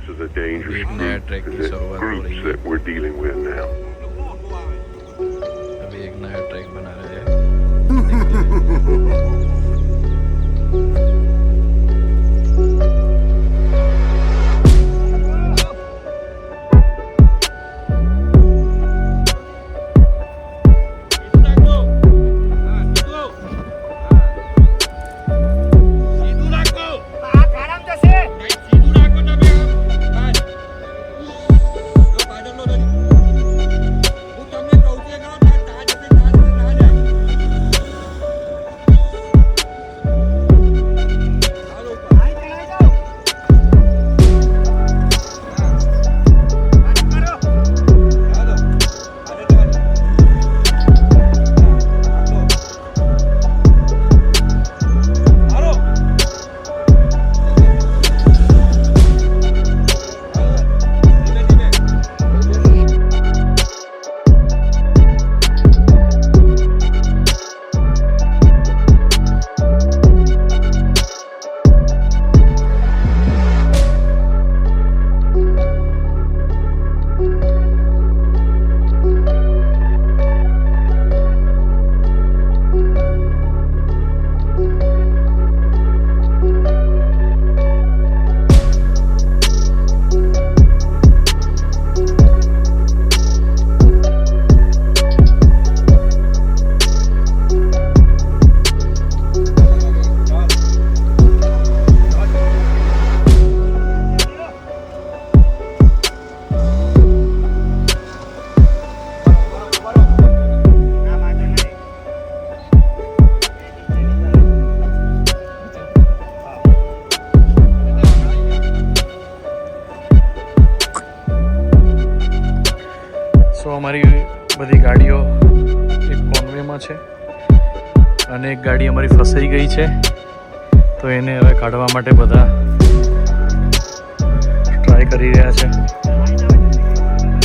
These are the dangerous एक नया track की शुरुआत हो रही है। that we're dealing with now. अभी एक नया ट्रैक बना रहे हैं। અમારી બધી ગાડીઓ એક કોન્વેમાં છે અને એક ગાડી અમારી ફસાઈ ગઈ છે, તો એને હવે કાઢવા માટે બધા ટ્રાય કરી રહ્યા છે.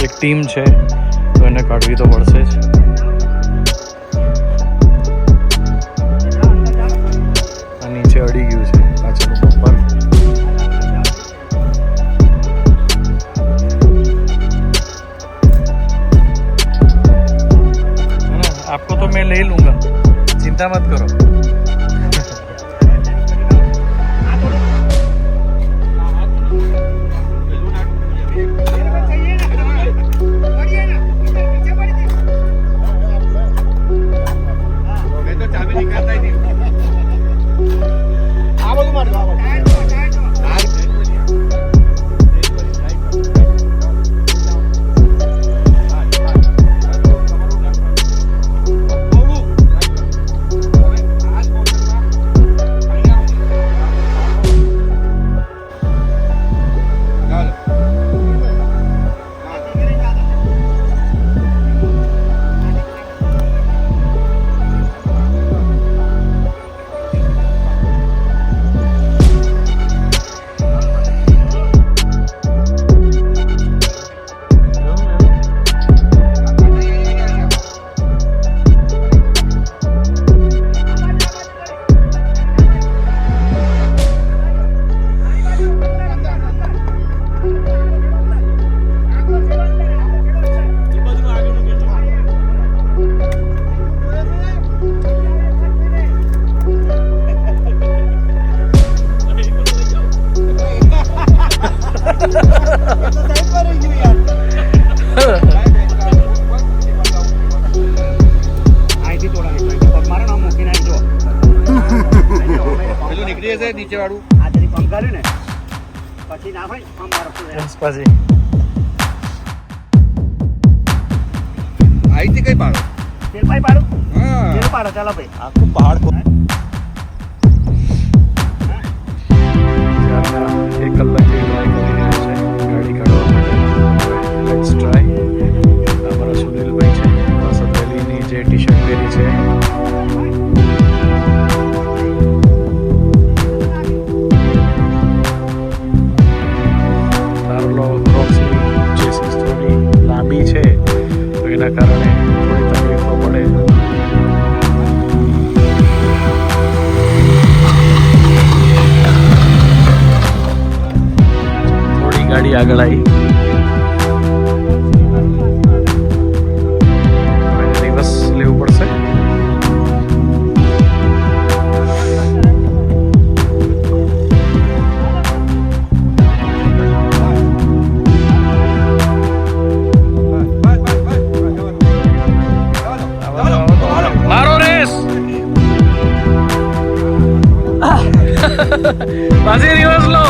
એક ટીમ છે તો એને કાઢવી તો પડશે જ. આ નીચે અડી ગયું છે પાછળનું બમ્પર. आपको तो मैं ले लूँगा, चिंता मत करो. નીચે વાળું આ તરી પંપ કર્યું ને પછી ના ભાઈ પંપ મારો પછી આઈથી કઈ પાડો તેલ પાઈ પાડો હા તેલ પાડો ચાલો ભાઈ આખું પહાડ કો 1 કલાક ટ્રાય કરી રહ્યા છે ગાડી કાઢવા માટે. Let's try. અમારા સુનિલભાઈ છે, સતેલીની જે ટી શર્ટ પહેરી છે. છે તો એના કારણે થોડી તકલીફો પડે. થોડી ગાડી આગળ આવી. રિવર્સ લેવું પડશે. મારો રેસ પાછી રિવર્સ લો.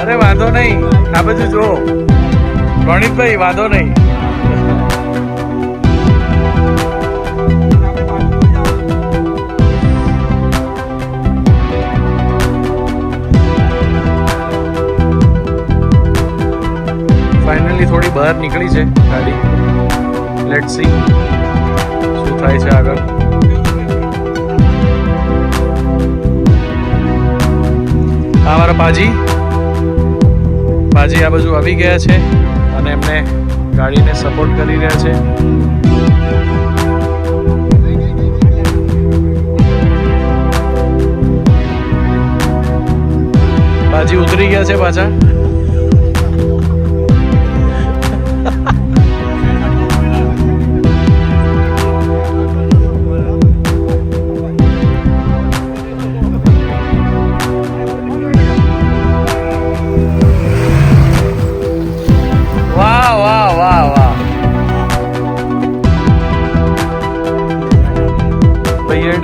અરે વાંધો નહીં, આ બધું જો ગણિતભાઈ, વાંધો નહીં. ફાઇનલી થોડી બહાર નીકળી છે ગાડી. લેટ્સ સી શું થાય છે આગળ. અમારા પાજી આ બાજુ આવી ગયા છે અને એમને ગાડીને સપોર્ટ કરી રહ્યા છે. પાજી ઉતરી ગયા છે પાછા.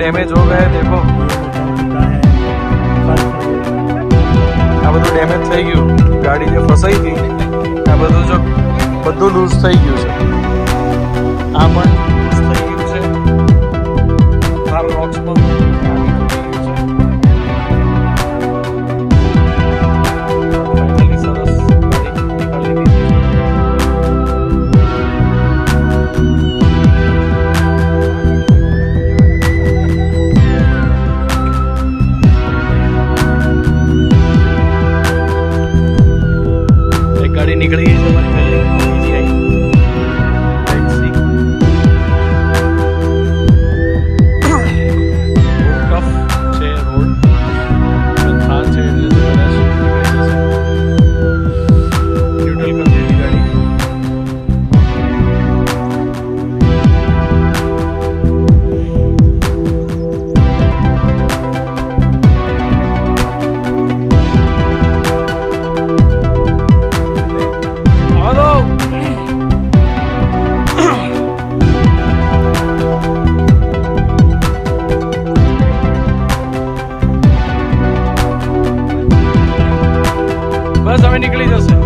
डैमेज हो गए देखो. આ બધું ડેમેજ થઈ ગયું. ગાડી જે ફસાઈ હતી આ બધું લૂઝ થઈ ગયું છે. આ પણ લૂઝ થઈ ગયું છે. આ રોક્સ પણ નીકળી ગઈ છે. બસ હવે નીકળી જશે.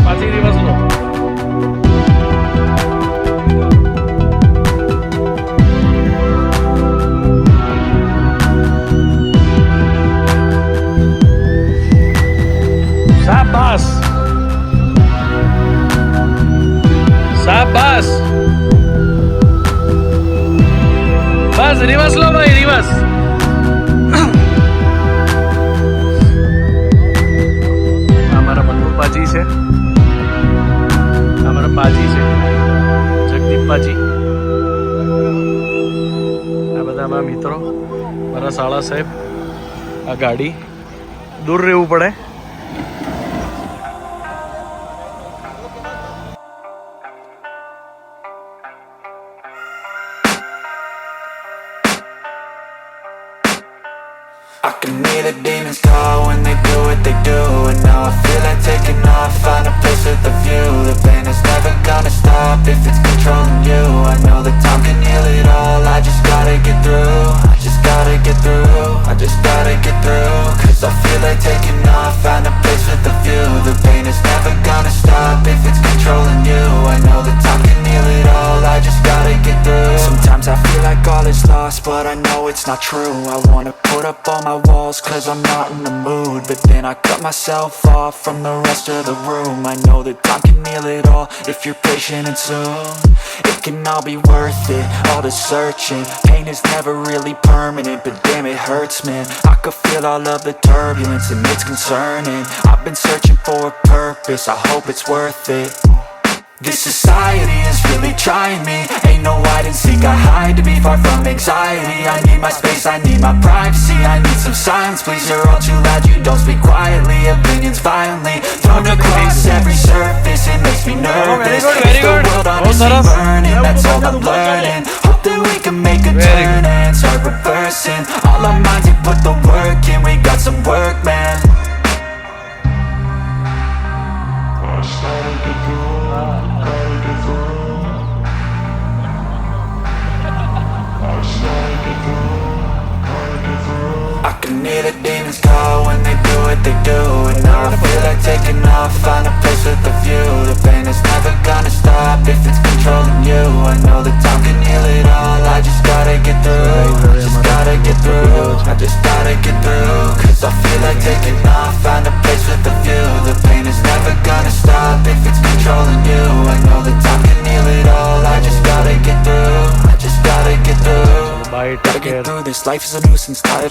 પાછી રિવર્સ લો. શાબાશ શાબાશ. બસ રિવર્સ લો ભાઈ, રિવર્સ. પાજી છે, અમારા પાજી છે, જગદીપ પાજી. આ બધા મારા મિત્રો, મારા શાળા સાહેબ. આ ગાડી દૂર રહેવું પડે. I can hear the demons call when they do what they do. And now I feel like taking off, find a place with a view. The pain is never gonna stop if it's controlling you. I know that time can heal it all, I just gotta get through. I just gotta get through, I just gotta get through. Cause I feel like taking off, find a place with a view. The pain is never gonna stop if it's controlling you. I know that time can heal it all, I just gotta get through. Sometimes I feel like all is lost, but I know it's not true. I wanna put up all my walls cause I'm not in the mood. But then I cut myself off from the rest of the room. I know that time can heal it all if you're patient and soon. It can all be worth it, all the searching. Pain is never really permanent, but damn it hurts man. I could feel all of the turbulence and it's concerning. I've been searching for a purpose, I hope it's worth it. This society is really trying me. Ain't no hide and seek, I hide to be far from anxiety. I need my space, I need my privacy. I need some silence, please, you're all too loud. You don't speak quietly, opinions violently thrown across every surface. It makes me nervous. very Is the good. world honestly Saras. burning? That's all I'm learning. Hope that we can make a turn and start reversing all our minds and put the work in. We got some work, man. I can hear the demons call when they do what they do. And now I feel like taking off, find a place with a view. The pain is never gonna stop if it's controlling you. I know that time can heal it all, I just gotta get through. I just gotta get through, I just gotta get through. Cause I feel like taking off, find a place with a view. The pain is never gonna stop if it's controlling you. I know that time can heal it all, I just gotta get through. I just gotta get through. Bye, Gotta take care. get through this, life is a nuisance. Tired